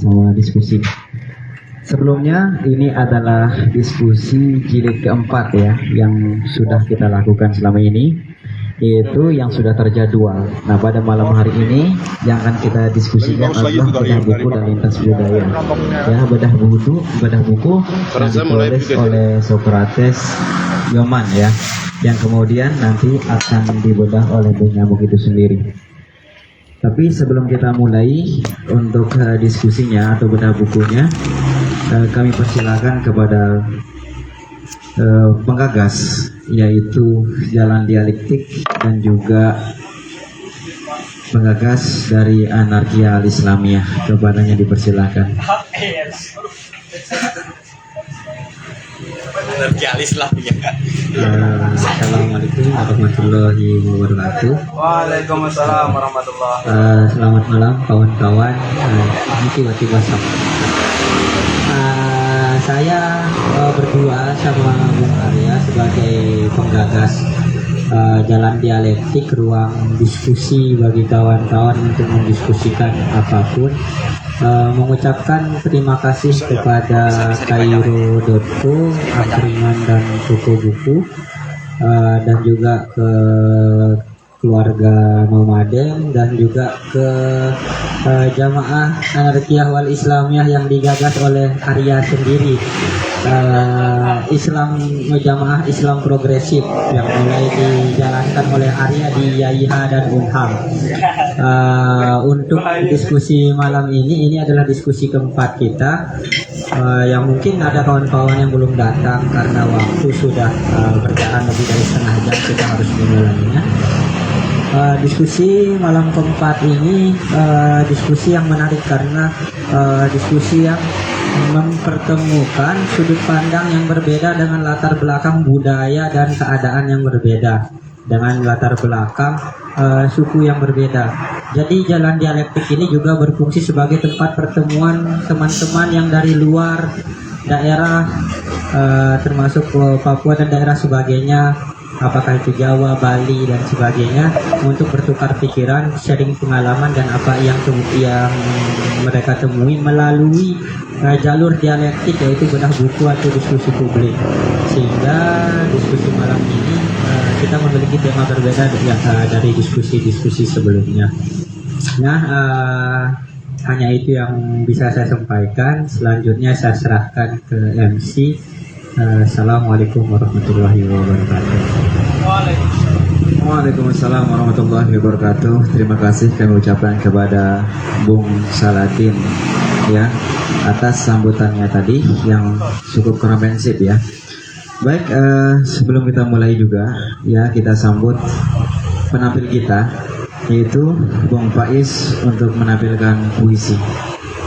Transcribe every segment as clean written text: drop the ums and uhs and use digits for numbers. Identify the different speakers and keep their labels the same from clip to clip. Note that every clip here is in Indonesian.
Speaker 1: sama diskusi. Sebelumnya ini adalah diskusi jilid keempat ya yang sudah kita lakukan selama ini, yaitu yang sudah terjadwal. Nah, pada malam hari ini yang akan kita diskusikan adalah bedah buku dan lintas budaya. Ya, bedah buku yang ditulis oleh Socrates Yoman ya, yang kemudian nanti akan dibedah oleh Bung Nyamuk itu sendiri. Tapi sebelum kita mulai untuk diskusinya atau bedah bukunya, kami persilakan kepada penggagas, yaitu Jalan Dialektik dan juga penggagas dari Anarkia Al-Islamiyah. Kepadanya dipersilakan.
Speaker 2: Anarkia Al-Islamiyah.
Speaker 1: Assalamualaikum warahmatullahi wabarakatuh.
Speaker 2: Waalaikumsalam warahmatullahi wabarakatuh.
Speaker 1: Selamat malam kawan-kawan. Tiba-tiba saya berdua sama Bung Arya sebagai penggagas Jalan Dialektik, ruang diskusi bagi kawan-kawan untuk mendiskusikan apapun. Mengucapkan terima kasih kepada Kairo.co, Angkringan dan Toko Buku, dan juga ke keluarga Nomaden, dan juga ke Jamaah Anarkia wal Islamiyah yang digagas oleh Arya sendiri, Jamaah Islam Progresif yang mulai dijalankan oleh Arya di YIH dan Unham. Untuk diskusi malam ini adalah diskusi keempat kita, yang mungkin ada kawan-kawan yang belum datang karena waktu sudah berjalan lebih dari setengah jam, kita harus memulainya. Diskusi malam keempat ini diskusi yang menarik karena diskusi yang mempertemukan sudut pandang yang berbeda dengan latar belakang budaya dan keadaan yang berbeda, dengan latar belakang suku yang berbeda. Jadi Jalan Dialektik ini juga berfungsi sebagai tempat pertemuan teman-teman yang dari luar daerah, termasuk Papua dan daerah sebagainya, apakah itu Jawa, Bali dan sebagainya, untuk bertukar pikiran, sharing pengalaman dan apa yang mereka temui melalui jalur dialektik, yaitu bedah buku atau diskusi publik. Sehingga diskusi malam ini kita memiliki tema berbeda dari diskusi-diskusi sebelumnya. Nah, hanya itu yang bisa saya sampaikan. Selanjutnya saya serahkan ke MC. Assalamualaikum warahmatullahi wabarakatuh.
Speaker 3: Waalaikumsalam warahmatullahi wabarakatuh. Terima kasih kami ucapkan kepada Bung Salatin ya atas sambutannya tadi yang cukup komprehensif ya. Baik, sebelum kita mulai juga ya, kita sambut penampil kita, yaitu Bung Faiz untuk menampilkan puisi.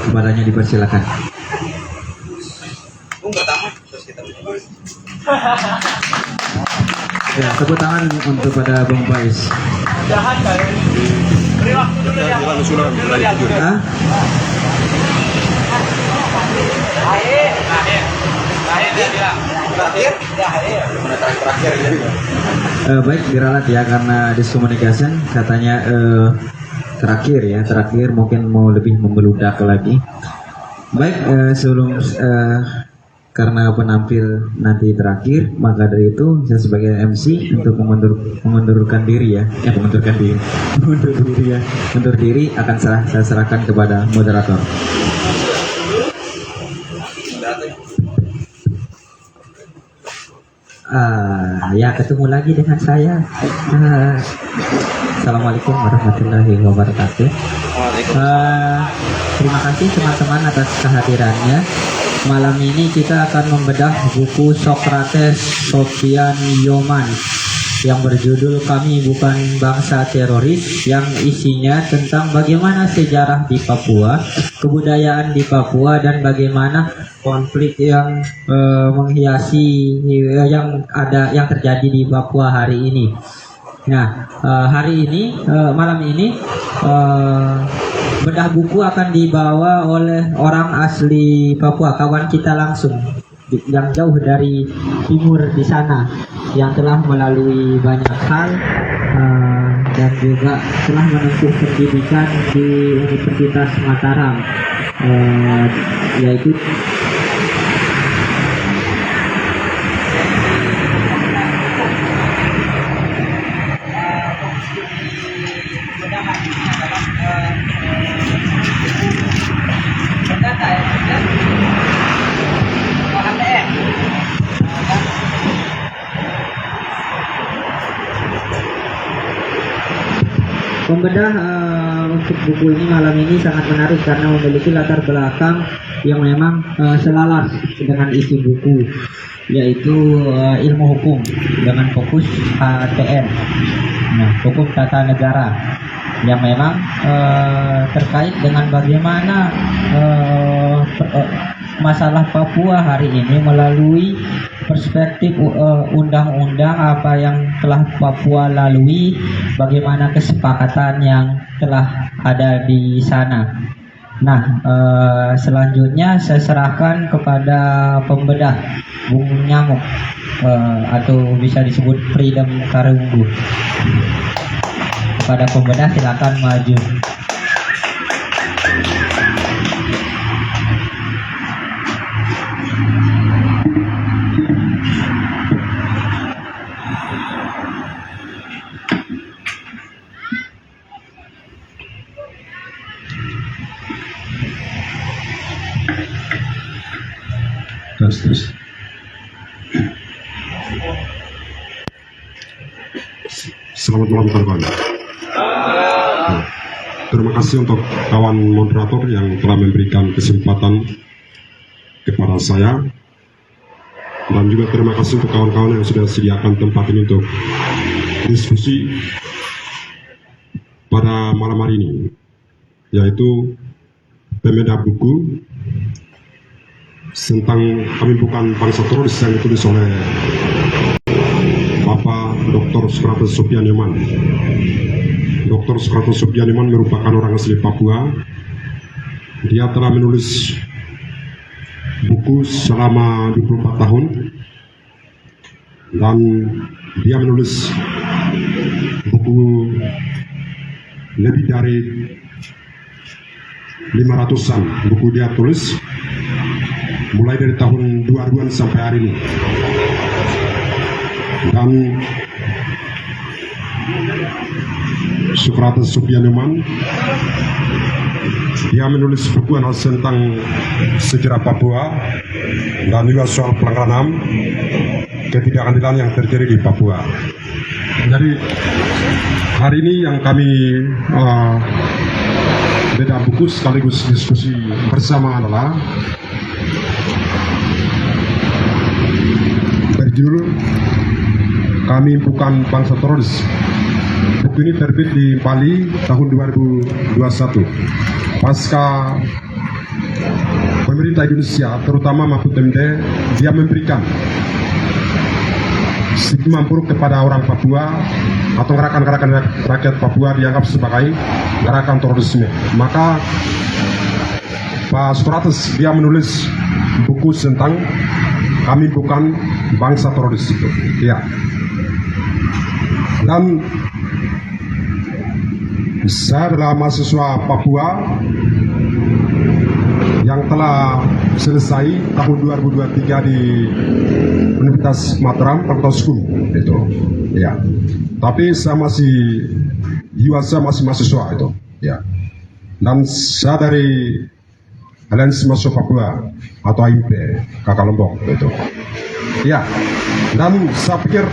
Speaker 3: Kepadanya dipersilakan. Ya, tepuk tangan untuk pada Bung Faiz.
Speaker 2: Jahat kali. Beri waktu dulu ya.
Speaker 3: Hah? Baik, diralat ya, karena discommunication katanya terakhir mungkin mau lebih membeludak lagi. Baik, sebelum karena penampil nanti terakhir, maka dari itu saya sebagai MC untuk mengundurkan diri akan saya serahkan kepada moderator.
Speaker 1: Ya, ketemu lagi dengan saya. Assalamualaikum warahmatullahi wabarakatuh. Terima kasih teman-teman atas kehadirannya. Malam ini kita akan membedah buku Socrates Sofian Yoman yang berjudul Kami Bukan Bangsa Teroris, yang isinya tentang bagaimana sejarah di Papua, kebudayaan di Papua, dan bagaimana konflik yang menghiasi yang terjadi di Papua hari ini. Nah, malam ini bedah buku akan dibawa oleh orang asli Papua, kawan kita langsung yang jauh dari timur di sana, yang telah melalui banyak hal dan juga telah menempuh pendidikan di Universitas Mataram. yaitu pembedah untuk buku ini malam ini sangat menarik karena memiliki latar belakang yang memang selaras dengan isi buku, yaitu ilmu hukum dengan fokus HTN, hukum tata negara, yang memang terkait dengan bagaimana masalah Papua hari ini melalui perspektif undang-undang apa yang telah Papua lalui, bagaimana kesepakatan yang telah ada di sana. Nah, selanjutnya saya serahkan kepada pembedah Bung Nyamuk, atau bisa disebut Freedom Karunggu. Kepada pembedah silakan maju.
Speaker 4: Terus. Selamat malam kawan-kawan. Terima kasih untuk kawan moderator yang telah memberikan kesempatan kepada saya, dan juga terima kasih untuk kawan-kawan yang sudah sediakan tempat ini untuk diskusi pada malam hari ini, yaitu pembedah buku tentang Kami Bukan Bangsa Teroris yang ditulis oleh Bapak Dr. Sukrates Sopianiman. Dr. Sukrates Sopianiman merupakan orang asli Papua. Dia telah menulis buku selama 24 tahun, dan dia menulis buku lebih dari 500-an buku dia tulis mulai dari tahun 2000-an sampai hari ini. Dan Sukrates Sopianiman dia menulis buku tentang sejarah Papua dan juga soal pelanggaran HAM, ketidakadilan yang terjadi di Papua. Jadi hari ini yang kami beda buku sekaligus diskusi bersama adalah berjudul Kami Bukan Bangsa Teroris. Buku ini terbit di Bali tahun 2021 pasca pemerintah Indonesia, terutama Mahfud MD, dia memberikan stigma buruk kepada orang Papua atau gerakan-gerakan rakyat Papua dianggap sebagai gerakan terorisme. Maka Pak Sukrates dia menulis buku tentang Kami Bukan Bangsa Teroris itu. Ya. Dan saya adalah mahasiswa Papua yang telah selesai tahun 2023 di Universitas Mataram, Fakultas Hukum itu. Ya. Tapi saya masih jiwa saya masih mahasiswa itu. Ya. Dan saya dari Aliansi Mahasiswa Papua atau AIMP, Kakak Lombok itu. Ya. Dan saya pikir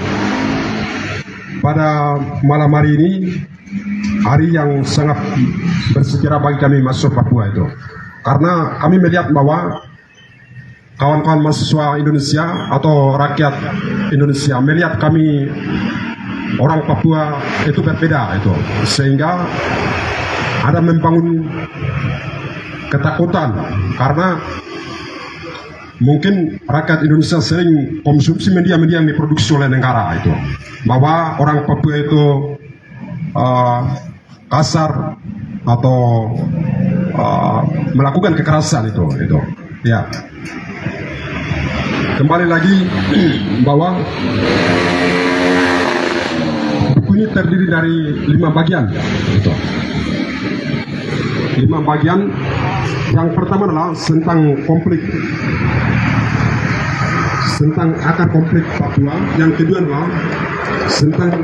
Speaker 4: pada malam hari ini hari yang sangat bersejarah bagi kami mahasiswa Papua itu, karena kami melihat bahwa kawan-kawan mahasiswa Indonesia atau rakyat Indonesia melihat kami orang Papua itu berbeda itu, sehingga ada membangun ketakutan karena mungkin rakyat Indonesia sering konsumsi media-media yang diproduksi oleh negara itu, bahwa orang Papua itu kasar atau melakukan kekerasan itu. Ya. Kembali lagi bahwa buku ini terdiri dari 5 bagian. Itu. 5 bagian Yang pertama adalah tentang konflik, tentang akar konflik Papua. Yang kedua adalah tentang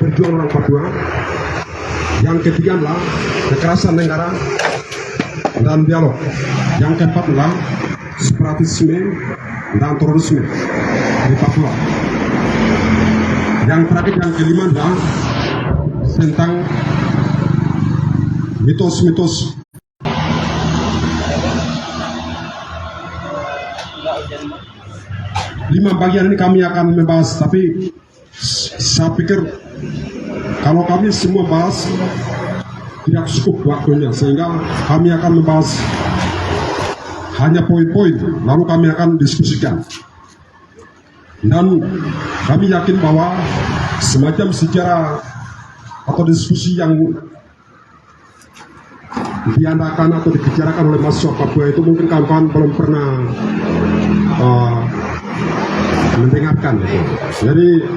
Speaker 4: perjuangan orang Papua. Yang ketiga adalah kekerasan negara dan dialog. Yang keempat adalah separatisme dan terorisme di Papua. Yang terakhir, yang kelima adalah tentang mitos-mitos lima bagian ini kami akan membahas, tapi saya pikir kalau kami semua bahas tidak cukup waktunya, sehingga kami akan membahas hanya poin-poin, lalu kami akan diskusikan. Dan kami yakin bahwa semacam sejarah atau diskusi yang diadakan atau dibicarakan oleh mahasiswa Papua itu mungkin kawan-kawan belum pernah mendengarkan. Jadi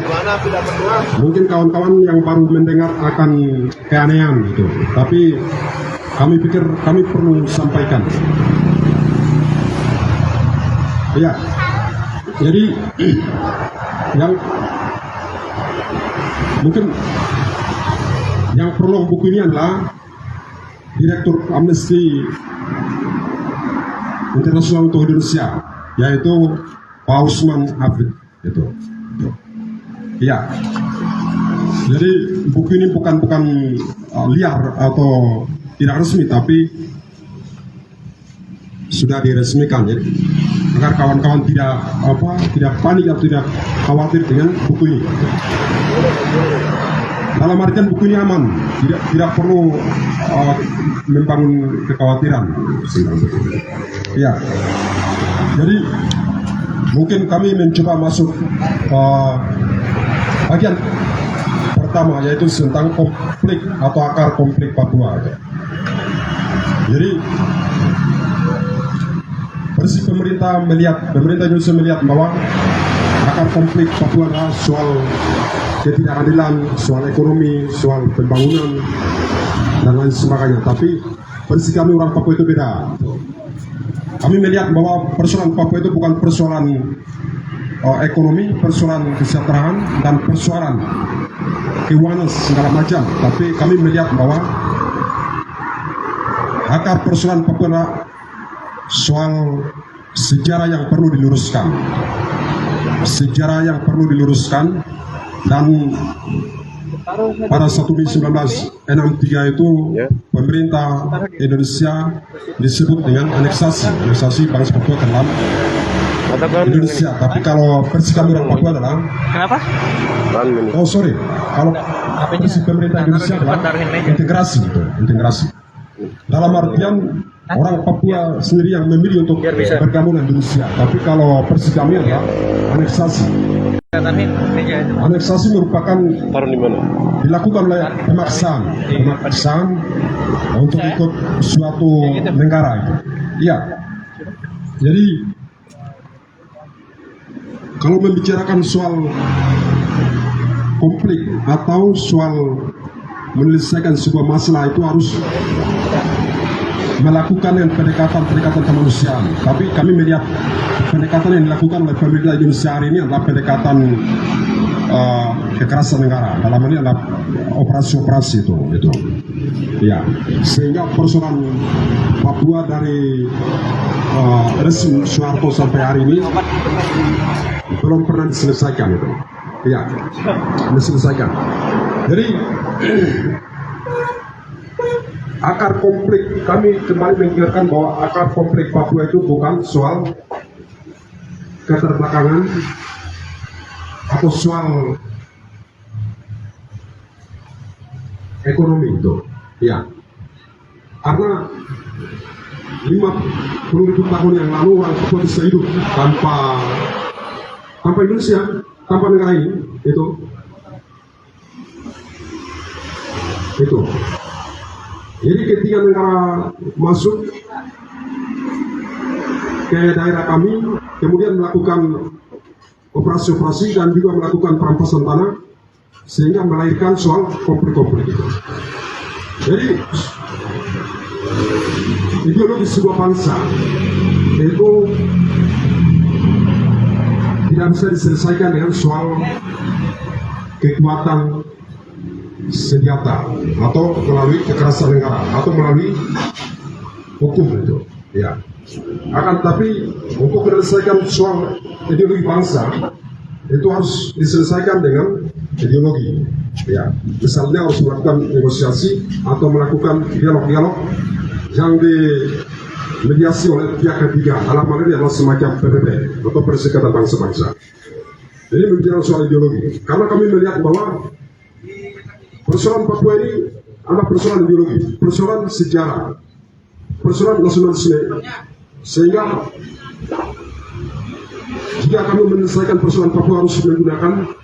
Speaker 4: mungkin kawan-kawan yang baru mendengar akan keanehan gitu. Tapi kami pikir kami perlu sampaikan. Ya. Jadi yang mungkin yang perlu buku ini adalah Direktur Amnesty Internasional untuk Indonesia, yaitu Pak Usman Hafid itu. Ya. Jadi buku ini bukan liar atau tidak resmi, tapi sudah diresmikan, ya, agar kawan-kawan tidak panik atau tidak khawatir dengan buku ini. Dalam artian buku ini aman, tidak perlu membangun kekhawatiran. Ya, jadi mungkin kami mencoba masuk bagian pertama, yaitu tentang konflik atau akar konflik Papua. Jadi pemerintah Indonesia melihat bahwa akar konflik Papua adalah soal ketidakadilan, soal ekonomi, soal pembangunan, dan lain sebagainya. Tapi versi kami orang Papua itu beda. Kami melihat bahwa persoalan Papua itu bukan persoalan ekonomi, persoalan kesejahteraan, dan persoalan keuangan segala macam. Tapi kami melihat bahwa akar persoalan Papua adalah soal sejarah yang perlu diluruskan. Sejarah yang perlu diluruskan. Dan pada 1 Mei 1963 itu pemerintah Indonesia disebut dengan aneksasi bangsa Papua ke dalam Indonesia. Tapi kalau versi kami orang Papua adalah kalau versi pemerintah Indonesia adalah integrasi. Dalam artian orang Papua sendiri yang memilih untuk bergabung dengan Indonesia. Tapi kalau versi kami adalah aneksasi. Aneksasi merupakan dilakukan oleh pemaksaan untuk ikut suatu negara. Iya. Jadi kalau membicarakan soal konflik atau soal menyelesaikan sebuah masalah, itu harus melakukan pendekatan kemanusiaan. Tapi kami melihat pendekatan yang dilakukan oleh pemerintah Indonesia hari ini adalah pendekatan kekerasan negara. Dalam ini adalah operasi-operasi itu. Ya, sehingga persoalan Papua dari rezim Soeharto sampai hari ini belum pernah diselesaikan itu. Ya, diselesaikan. Jadi akar konflik, kami kembali mengingatkan bahwa akar konflik Papua itu bukan soal keterbelakangan atau soal ekonomi itu. Ya, karena 50.000 tahun yang lalu orang Papua bisa hidup tanpa Indonesia, tanpa negara ini. Itu. Jadi ketika negara masuk ke daerah kami, kemudian melakukan operasi-operasi dan juga melakukan perampasan tanah, sehingga melahirkan soal konflik-konflik itu. Jadi ideologi sebuah bangsa itu tidak bisa diselesaikan dengan soal kekuatan senjata atau melalui kekerasan negara atau melalui hukum itu. Ya. Akan tapi untuk menyelesaikan soal ideologi bangsa itu harus diselesaikan dengan ideologi. Ya, misalnya harus melakukan negosiasi atau melakukan dialog-dialog yang dimediasi oleh pihak ketiga. Dalam hal ini adalah semacam PBB atau Perserikatan Bangsa-Bangsa. Jadi berbicara soal ideologi, karena kami melihat bahwa persoalan Papua ini adalah persoalan ideologi, persoalan sejarah, persoalan nasionalisme, sehingga jika kami menyelesaikan persoalan Papua harus menggunakan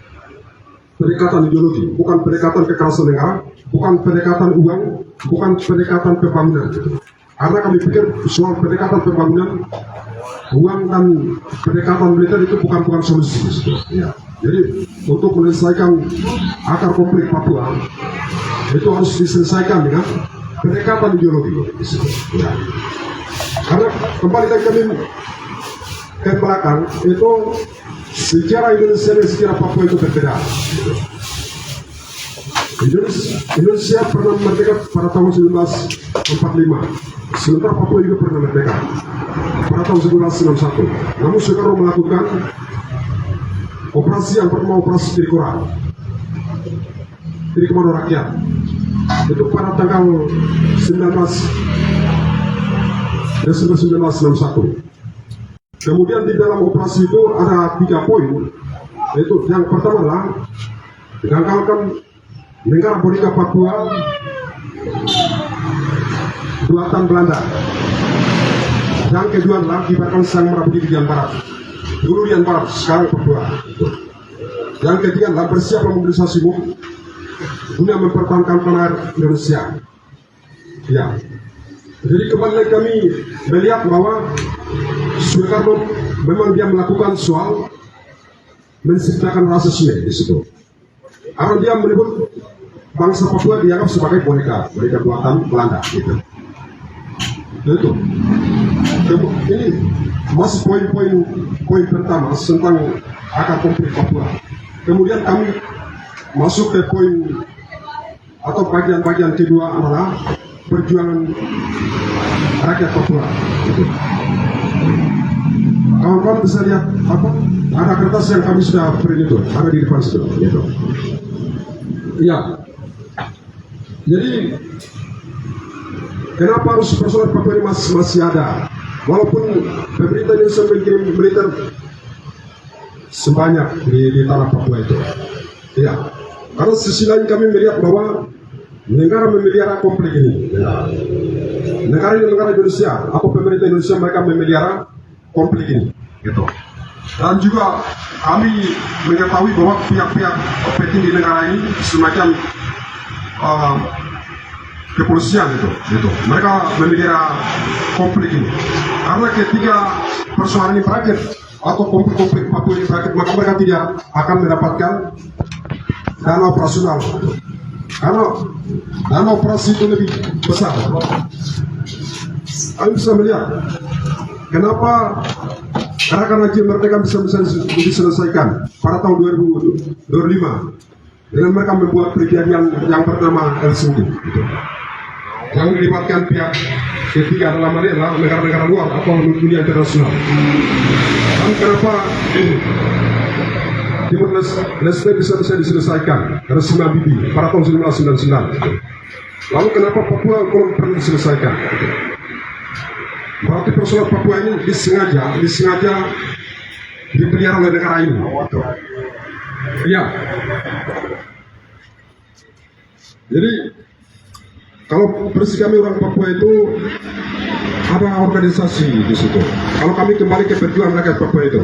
Speaker 4: pendekatan ideologi, bukan pendekatan kekerasan negara, bukan pendekatan uang, bukan pendekatan pembangunan. Karena kami pikir soal pendekatan pembangunan, uang dan pendekatan militer itu bukan solusi. Ya. Jadi untuk menyelesaikan akar konflik Papua itu harus diselesaikan dengan pendekatan ideologi. Ya. Karena kembali lagi kami ke belakang itu sejarah Indonesia dan sejarah Papua itu berbeda. Indonesia pernah merdeka pada tahun 1945, sementara Papua juga pernah merdeka pada tahun 1961. Namun Soekarno melakukan operasi yang bernama operasi Tirikora, Tri Komando Rakyat, itu pada tanggal 19 Desember 1961. Kemudian di dalam operasi itu ada 3 poin, yaitu yang pertama adalah menggagalkan negara Boneka Papua buatan Belanda. Yang kedua adalah kibarkan sang merah putih di Rian Barat, dulu Rian Barat, sekarang Papua. Yang ketiga adalah bersiap mobilisasimu guna mempertahankan tanah air Indonesia. Ya. Jadi kembali lagi kami melihat bahwa Soekarno memang dia melakukan soal menciptakan rasisme di situ. Karena dia menyebut bangsa Papua dianggap sebagai boneka buatan Belanda gitu. Itu. Ini masih poin pertama tentang akar konflik Papua. Kemudian kami masuk ke poin atau bagian kedua adalah perjuangan rakyat Papua. Gitu. Kawan-kawan bisa lihat apa? Ada kertas yang kami sudah print itu, ada di depan situ. Gitu. Iya. Jadi kenapa harus persoalan Papua ini masih ada? Walaupun pemerintah Indonesia mengirim militer sebanyak di tanah Papua itu. Iya. Karena sisi lain kami melihat bahwa negara memelihara konflik ini. Ya. Negara Indonesia atau pemerintah Indonesia mereka memelihara konflik ini. Gitu. Dan juga kami mengetahui bahwa pihak-pihak penting di negara ini semacam kepolisian gitu. Mereka memelihara konflik ini. Karena ketika persoalan ini berakhir atau konflik Papua ini berakhir, maka mereka tidak akan mendapatkan dana operasional. Karena dana operasi itu lebih besar. Kami bisa melihat kenapa gerakan Aceh Merdeka bisa diselesaikan pada tahun 2005 dengan mereka membuat perjanjian yang bernama Helsinki. Gitu. Yang melibatkan pihak ketiga dalam hal ini adalah negara-negara luar atau dunia internasional. Dan kenapa Timur Leste bisa diselesaikan karena Sima Bibi pada tahun 1999. Lalu kenapa Papua belum pernah diselesaikan? Berarti persoalan Papua ini disengaja dipelihara oleh negara ini. Iya. Jadi kalau versi kami orang Papua itu ada organisasi di situ. Kalau kami kembali ke perjuangan rakyat Papua itu,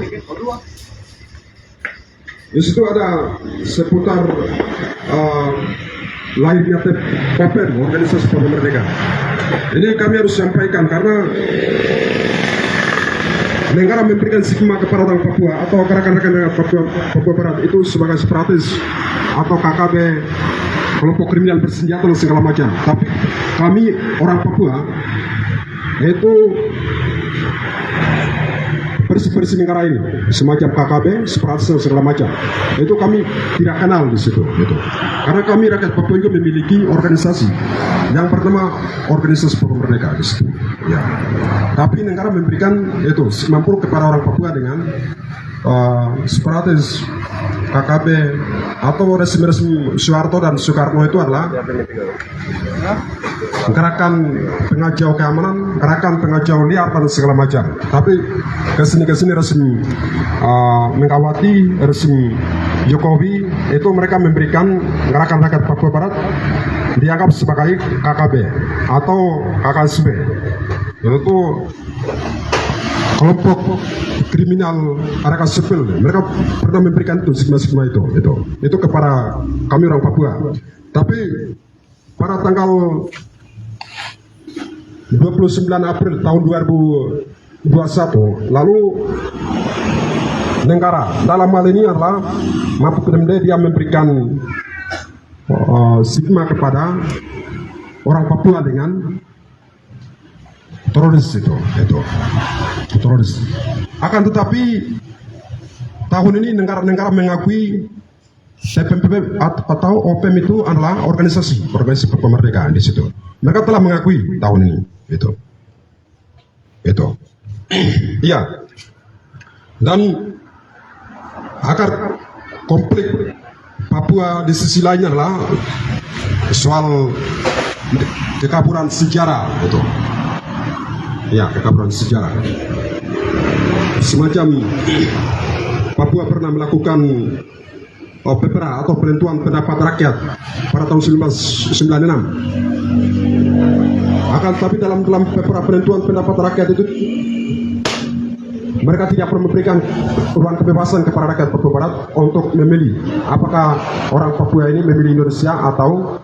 Speaker 4: di situ ada seputar lahirnya POPEN, Organisasi Papua Merdeka. Ini kami harus sampaikan karena negara memberikan stigma kepada orang Papua atau rekan-rekan Papua Barat itu sebagai separatis atau KKB, kelompok kriminal bersenjata dan segala macam. Tapi kami orang Papua itu bersih-bersih negara ini, semacam KKB, separatisme segala macam. Itu kami tidak kenal di situ, gitu. Karena kami rakyat Papua juga memiliki organisasi. Yang pertama organisasi Papua Merdeka di situ. Ya. Tapi negara memberikan itu mampu kepada orang Papua dengan separatis, KKB atau resmi-resmi Soeharto dan Soekarno itu adalah gerakan pengacau keamanan, gerakan pengacau liar dan segala macam. Tapi kesini resmi Megawati, resmi Jokowi itu mereka memberikan gerakan rakyat Papua Barat dianggap sebagai KKB atau KKSB. Itu kelompok kriminal rakyat sipil. Mereka pernah memberikan itu stigma itu kepada kami orang Papua. Tapi pada tanggal 29 April tahun 2021 lalu negara dalam hal ini adalah Mahfud MD dia memberikan stigma kepada orang Papua dengan teroris itu teroris. Akan tetapi tahun ini negara-negara mengakui TPMP atau OPM itu adalah organisasi Papua Merdeka di situ. Mereka telah mengakui tahun ini itu. Iya. Dan agar konflik Papua di sisi lainnya adalah soal kekaburan sejarah itu. Ya, kekaburan sejarah. Semacam Papua pernah melakukan PEPRA atau penentuan pendapat rakyat pada tahun 1996. Akan tapi dalam PEPRA penentuan pendapat rakyat itu mereka tidak perlu memberikan ruang kebebasan kepada rakyat Papua Barat untuk memilih apakah orang Papua ini memilih Indonesia atau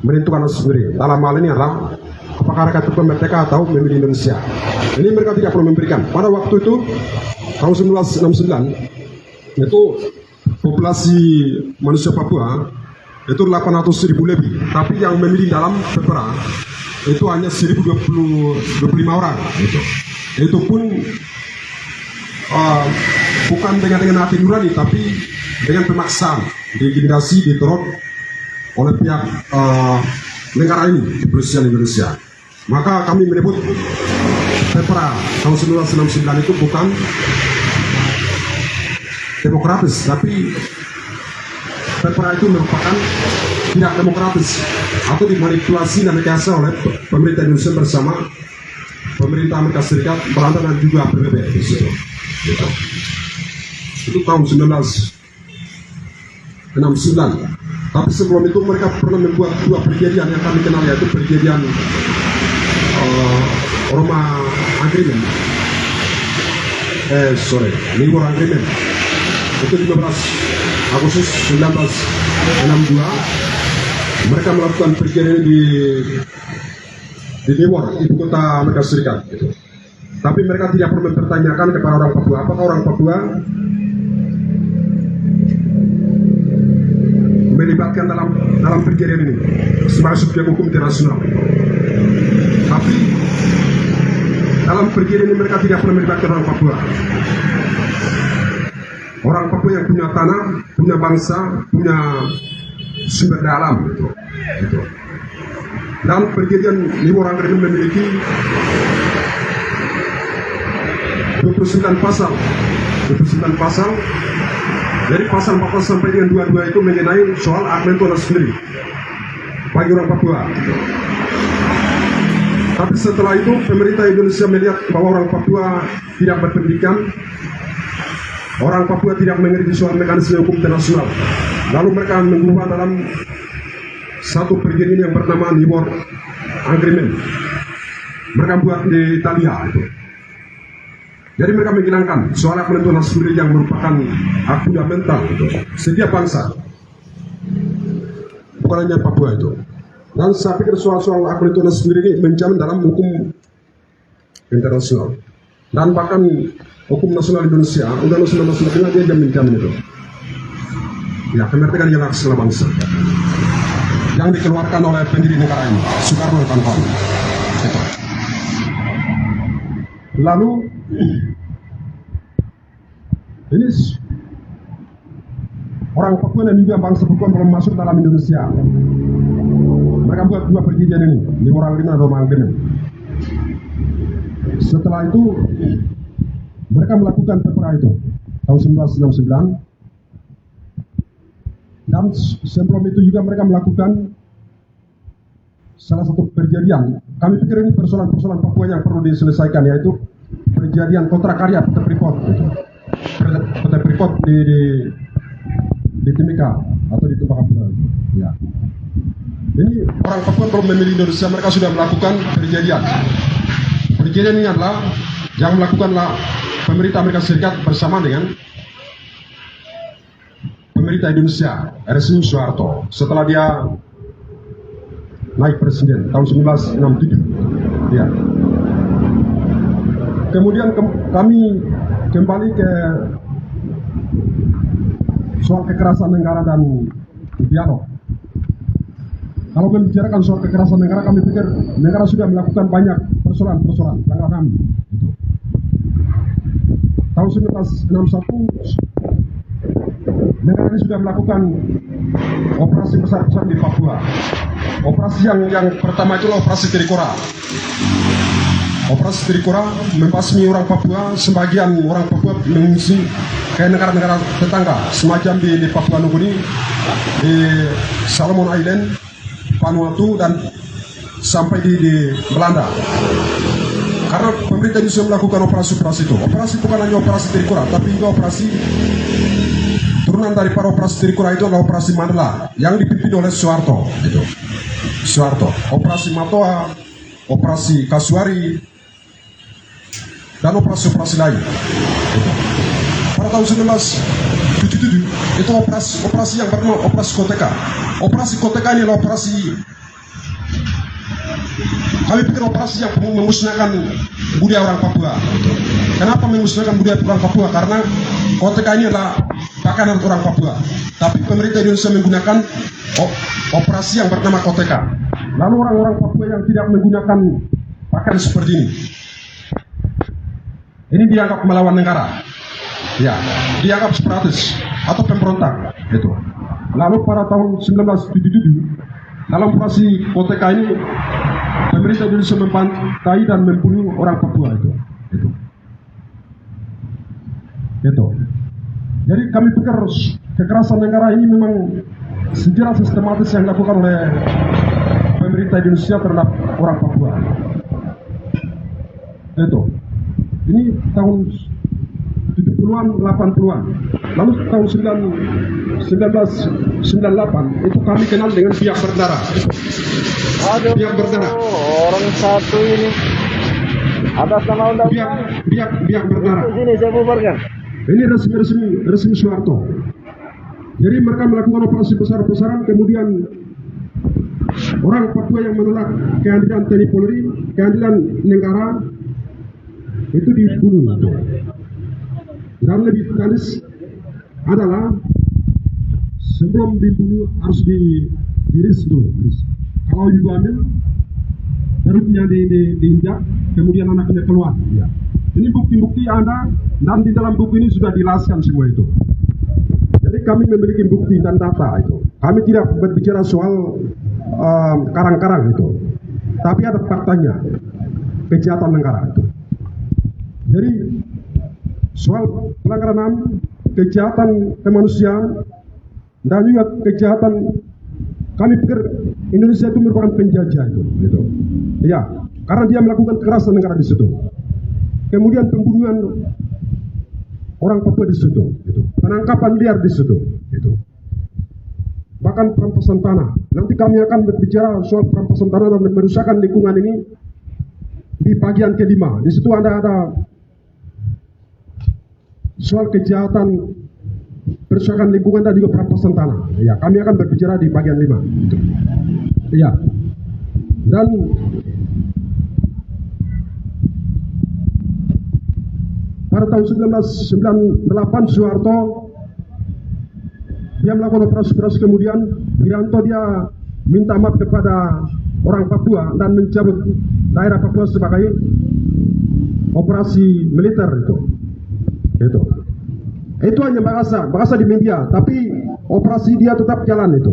Speaker 4: menentukan sendiri. Dalam hal ini adalah apakah rakyat Papua Merdeka atau memilih Indonesia. Ini mereka tidak perlu memberikan. Pada waktu itu tahun 1969 itu populasi manusia Papua itu 800.000 lebih, tapi yang memilih dalam PEPRA itu hanya 1.025 orang. Itu pun bukan dengan hati nurani, tapi dengan pemaksaan, diintimidasi, diteror oleh pihak negara ini, kepolisian Indonesia. Maka kami menyebut PEPRA tahun 1969 itu bukan demokratis, tapi PEPRA itu merupakan tidak demokratis atau dimanipulasi dan rekayasa oleh pemerintah Indonesia bersama pemerintah Amerika Serikat, Belanda dan juga PBB di situ. Itu tahun 1969. Tapi sebelum itu mereka pernah membuat dua perjanjian yang kami kenal, yaitu perjanjian Roma Agreement, Nibor Agreement. Itu 15 Agustus 1962 mereka melakukan perjanjian di Nibor, ibu kota Amerika Serikat. Tapi mereka tidak perlu mempertanyakan kepada orang Papua apakah orang Papua melibatkan dalam perjanjian ini sebagai subjek hukum internasional. Tapi dalam perjanjian ini mereka tidak pernah melibatkan orang Papua. Orang Papua yang punya tanah, punya bangsa, punya sumber daya alam gitu. Dan perjanjian Nibor Agreement memiliki 29 pasal. Dari pasal 14 sampai dengan 22 itu mengenai soal hak menentukan sendiri bagi orang Papua. Tapi setelah itu pemerintah Indonesia melihat bahwa orang Papua tidak berpendidikan, orang Papua tidak mengerti soal mekanisme hukum internasional. Lalu mereka mengubah dalam satu perjanjian yang bernama Nibor Agreement. Mereka buat di Italia itu. Jadi mereka menghilangkan soal hak menentukan sendiri yang merupakan hak fundamental itu setiap bangsa, bukan hanya Papua itu. Dan saya pikir soal-soal hak menentukan sendiri ini menjamin dalam hukum internasional dan bahkan hukum nasional Indonesia, Undang-Undang Nasional dia menjamin itu. Ya, kemerdekaan yang hak segala bangsa yang dikeluarkan oleh pendiri negara ini, Soekarno dan kawan-kawan. Lalu ini orang Papua dan juga bangsa Papua belum masuk dalam Indonesia. Mereka buat dua perjanjian ini, di orang Lima dan orang Genem. Setelah itu mereka melakukan perperang itu tahun 1969, dan sebelum itu juga mereka melakukan salah satu perjanjian. Kami pikir ini persoalan-persoalan Papua yang perlu diselesaikan, yaitu perjanjian kontrak karya PT Freeport, PT Freeport di Timika atau di Tembagapura. Ya. Ini orang Papua belum memilih Indonesia, mereka sudah melakukan perjanjian. Perjanjian ini adalah yang melakukanlah pemerintah Amerika Serikat bersama dengan pemerintah Indonesia, RSU Soeharto, setelah dia naik presiden tahun 1967. Ya. Kemudian kami kembali ke soal kekerasan negara dan dialog. Kalau membicarakan soal kekerasan negara, kami pikir negara sudah melakukan banyak persoalan tanggal kami. Tahun 1961 negara ini sudah melakukan operasi besar-besar di Papua. Operasi yang pertama itu operasi Trikora. Operasi Trikora membasmi orang Papua, sebagian orang Papua mengungsi ke negara-negara tetangga, semacam di Papua Nugini, di Solomon Island, Vanuatu, dan sampai di Belanda. Karena pemerintah Indonesia melakukan operasi-operasi itu. Operasi bukan hanya operasi Trikora, tapi juga operasi turunan dari para operasi Trikora itu adalah operasi Mandala yang dipimpin oleh Soeharto. Soeharto, operasi Matoa, operasi Kasuari, dan operasi-operasi lain. Pada tahun 1977 itu operasi yang bernama operasi Koteka. Operasi Koteka ini adalah operasi, kami pikir operasi yang memusnahkan budaya orang Papua. Kenapa memusnahkan budaya orang Papua? Karena Koteka ini adalah pakaian orang Papua. Tapi pemerintah Indonesia menggunakan operasi yang bernama Koteka. Lalu orang-orang Papua yang tidak menggunakan pakaian seperti ini dianggap melawan negara. Ya, dianggap separatis atau pemberontak. Itu. Lalu pada tahun 1977 dalam operasi Koteka ini pemerintah Indonesia membantai dan membunuh orang Papua itu. Jadi kami pikir kekerasan negara ini memang sejarah sistematis yang dilakukan oleh pemerintah Indonesia terhadap orang Papua. Ini tahun 70-an, 80-an. Lalu tahun 1998 itu kami kenal dengan pihak berdarah. Pihak berdarah.
Speaker 2: Orang satu ini atas nama undang
Speaker 4: Pihak berdarah.
Speaker 2: sini saya bubarkan.
Speaker 4: Ini resmi Soeharto. Jadi mereka melakukan operasi besar-besaran, kemudian orang Papua yang menolak kehadiran TNI Polri, kehadiran negara, itu dibunuh. Dan lebih sadis adalah sebelum dibunuh harus diiris dulu. Kalau ibu hamil, perutnya diinjak, kemudian anaknya keluar. Ya. Ini bukti-bukti ada, dan di dalam buku ini sudah dijelaskan semua itu. Jadi kami memiliki bukti dan data itu. Kami tidak berbicara soal karang-karang itu, tapi ada faktanya, kejahatan negara itu. Jadi soal pelanggaran HAM, kejahatan kemanusiaan, dan juga kejahatan, kami pikir Indonesia itu merupakan penjajah itu. Ya, karena dia melakukan kekerasan negara di situ. Kemudian pembunuhan orang Papua di situ, penangkapan liar di situ, bahkan perampasan tanah. Nanti kami akan berbicara soal perampasan tanah dan merusakan lingkungan ini di bagian kelima. Di situ ada soal kejahatan perusakan lingkungan dan juga perampasan tanah. Ya, kami akan berbicara di bagian 5. Ya, dan pada tahun 1998 Soeharto dia melakukan operasi, kemudian Wiranto dia minta maaf kepada orang Papua dan mencabut daerah Papua sebagai operasi militer itu hanya bahasa di media, tapi operasi dia tetap jalan itu.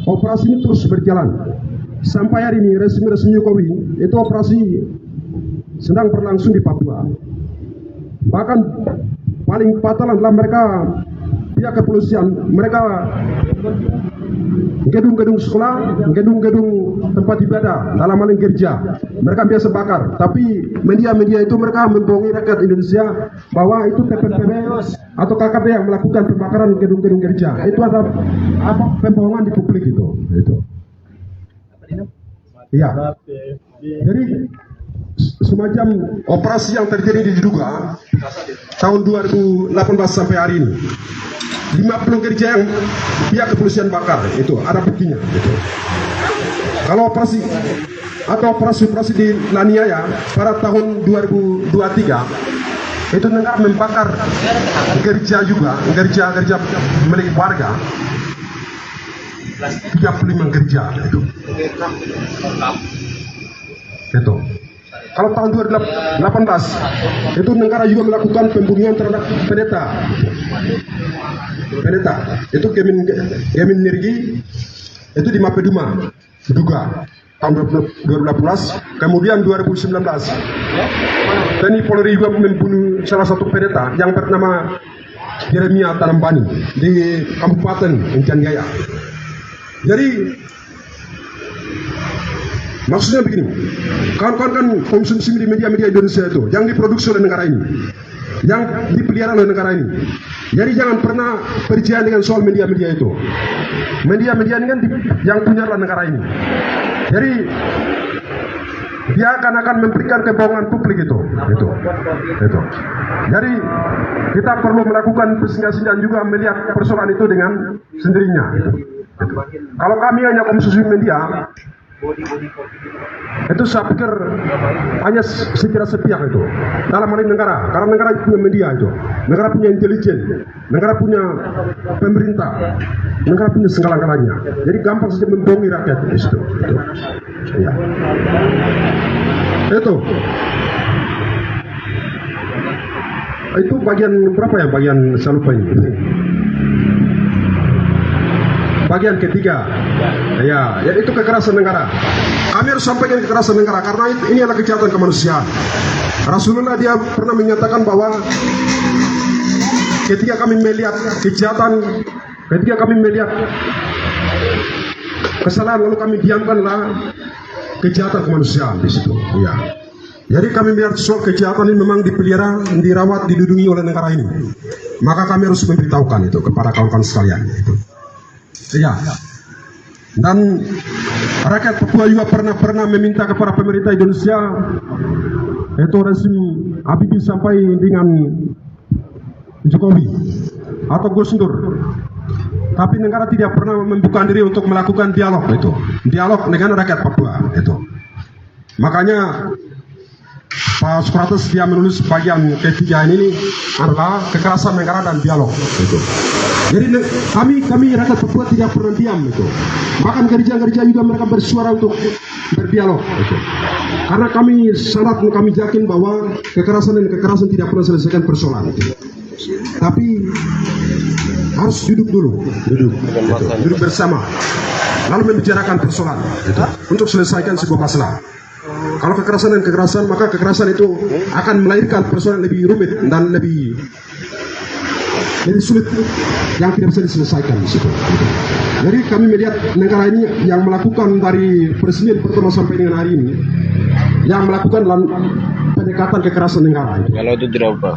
Speaker 4: Operasi ini terus berjalan sampai hari ini. Resmi Jokowi itu operasi sedang berlangsung di Papua. Bahkan paling fatal adalah mereka pihak kepolisian, mereka gedung-gedung sekolah, gedung-gedung tempat ibadah, dalam hal ini gereja, mereka biasa bakar. Tapi media-media itu mereka membohongi rakyat Indonesia bahwa itu TPPB atau KKP yang melakukan pembakaran gedung-gedung gereja. Itu adalah pembohongan di publik itu. Iya. Jadi semacam operasi yang terjadi diduga tahun 2018 sampai hari ini. 50 gereja yang pihak kepolisian bakar, itu ada buktinya. Kalau operasi atau operasi di Laniaya pada tahun 2023 itu negara membakar gereja juga, gereja milik warga, 35 gereja itu. Kalau tahun 2018 itu negara juga melakukan pembunuhan terhadap pendeta. Itu Gemin Nirgi itu di Mapeduma diduga tahun 2018. Kemudian 2019 TNI Polri juga membunuh salah satu pendeta yang bernama Jeremia Tanambani di Kabupaten Intan Jaya. Jadi maksudnya begini, kawan-kawan kan konsumsi di media-media Indonesia itu yang diproduksi oleh negara ini, yang dipelihara oleh negara ini. Jadi jangan pernah percaya dengan soal media-media itu. Media-media ini kan yang punya negara ini. Jadi dia akan memberikan kebohongan publik itu. Jadi kita perlu melakukan investigasi juga melihat persoalan itu dengan sendirinya. Kalau kami hanya konsumsi media, itu saya pikir hanya secara sepihak itu dalam hal ini negara, karena negara punya media itu, negara punya intelijen, negara punya pemerintah, negara punya segala-galanya. Jadi gampang saja membohongi rakyat itu. Ya. Itu bagian berapa ya? Bagian saya lupa ini. Bagian ketiga, ya itu kekerasan negara. Kami harus sampaikan kekerasan negara karena ini adalah kejahatan kemanusiaan. Rasulullah dia pernah menyatakan bahwa ketika kami melihat kejahatan, ketika kami melihat kesalahan lalu kami diamkanlah kejahatan kemanusiaan di situ. Ya. Jadi kami melihat soal kejahatan ini memang dipelihara, dirawat, dilindungi oleh negara ini. Maka kami harus memberitahukan itu kepada kawan-kawan sekalian. Ya, dan rakyat Papua juga pernah meminta kepada pemerintah Indonesia, itu rezim Habibie sampai dengan Jokowi atau Gus Dur, tapi negara tidak pernah membuka diri untuk melakukan dialog dengan rakyat Papua itu. Makanya Pak Sokrates dia menulis bagian ketiga ini adalah kekerasan negara dan dialog itu. Jadi kami rakyat Papua tidak pernah diam itu. Bahkan gereja-gereja juga mereka bersuara untuk berdialog itu. Karena kami yakin bahwa kekerasan tidak pernah selesaikan persoalan itu. Tapi harus duduk bersama, lalu membicarakan persoalan itu, untuk selesaikan sebuah masalah. Kalau kekerasan, maka kekerasan itu akan melahirkan persoalan lebih rumit dan lebih sulit yang tidak bisa diselesaikan di situ. Jadi kami melihat negara ini yang melakukan dari presiden pertama sampai dengan hari ini, yang melakukan pendekatan kekerasan negara itu.
Speaker 2: Kalau itu tidak apa?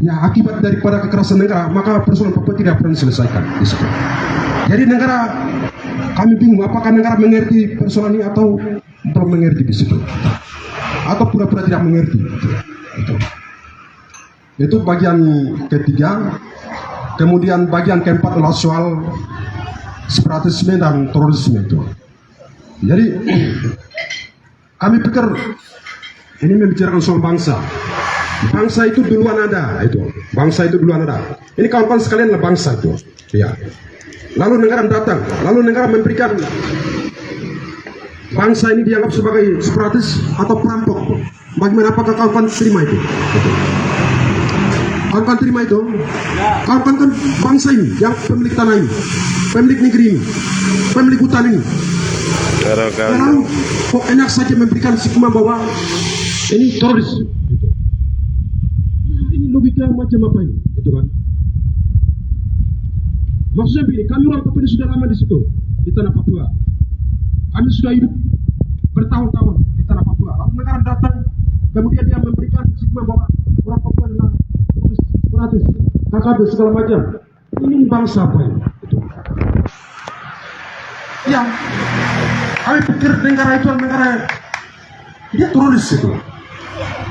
Speaker 4: Ya, akibat daripada kekerasan negara, maka persoalan Papua tidak pernah diselesaikan di situ. Jadi negara, kami bingung apakah negara mengerti persoalan ini atau belum mengerti di situ, atau pura-pura tidak mengerti. Itu bagian ketiga. Kemudian bagian keempat adalah soal separatisme dan terorisme itu. Jadi kami pikir ini membicarakan soal bangsa. Bangsa itu duluan ada itu. Bangsa itu duluan ada. Ini kawan-kawan sekalian adalah bangsa itu. Ya. Lalu negara datang, lalu negara memberikan bangsa ini dianggap sebagai separatis atau perampok. Bagaimana, apakah kawan-kawan terima itu? Kawan-kawan terima itu? Kawan-kawan kan bangsa ini, yang pemilik tanah ini, pemilik negeri ini, pemilik hutan ini. Lalu kok enak saja memberikan stigma bahwa ini teroris. Nah, ini logika macam apa ini? Itu kan? Maksudnya begini, kami orang Papua ini sudah lama di situ, di tanah Papua. Kami sudah hidup bertahun-tahun di tanah Papua. Lalu negara datang, kemudian dia memberikan stigma bahwa orang Papua adalah separatis, KKB segala macam. Ini bangsa apa ini? Itu. Ya, kami pikir negara itu adalah negara dia teroris itu.